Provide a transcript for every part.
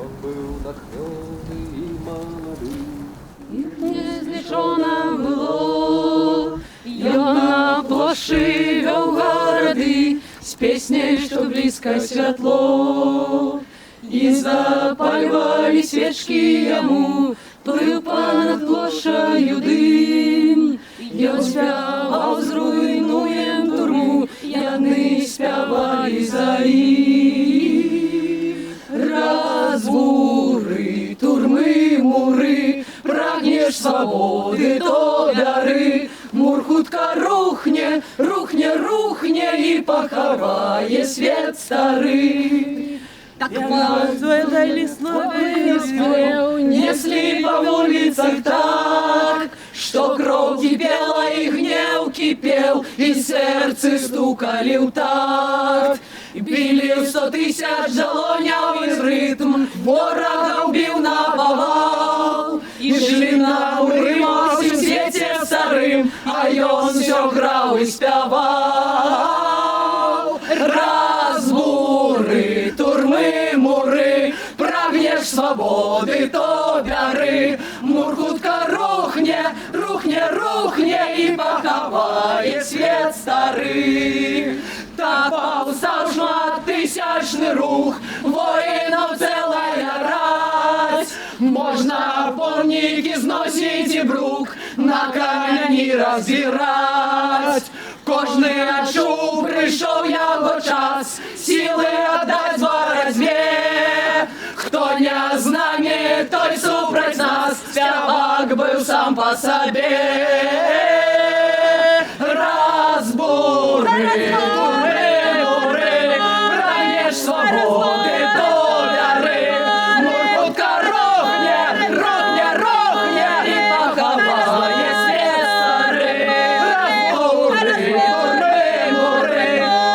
он был натхненный и молодый. Незнішона було, ён на площі вел городи, з песней, що близько святло. І запалювали свечки йому, плив понад площадю дим. Ён спявав, зруйнуєм турму, яны спявали за ім. Разбури, турми, мури, прагнеш свободи, то бяри. Мур хутка рухне, рухне, рухне і поховає свет старий. Так возводили Спев несли по улицах так, что кровь кипела и гнев кипел, и сердце стукали в такт. Били 100 тысяч долоняв ритм, ворога убил наповал. И шли на уримах в свете старым, а ён все грав и спявал. Разбури, турми, мури, прагнеш свободи, то бяри. Мур хутка рухне, рухне, рухне і поховає свет старий. Так повстав шматтисячний рух, воїнов целая рать. Можна помніки зносить і брук, на кам'яні розбирать. Кожний чув, прийшов його час, сили отдать боротьбі. Хто не з нами, той супроть нас, співак був сам по собі. Разбури, бури, бури, прагнеш свободи, то бяри. Мур хутка рухне, рухне, рухне і поховає свет старий. Разбури, бури, бури,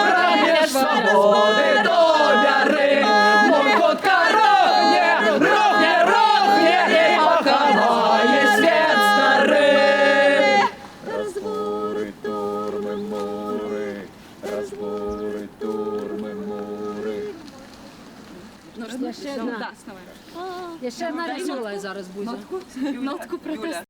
прагнеш свободи, то бяри. Мур хутка рухне, рухне, рухне і поховає свет старий. Разбури, турми, мури, разбури, турми, мури. Ще одна весела зараз буде. Нотку протесту.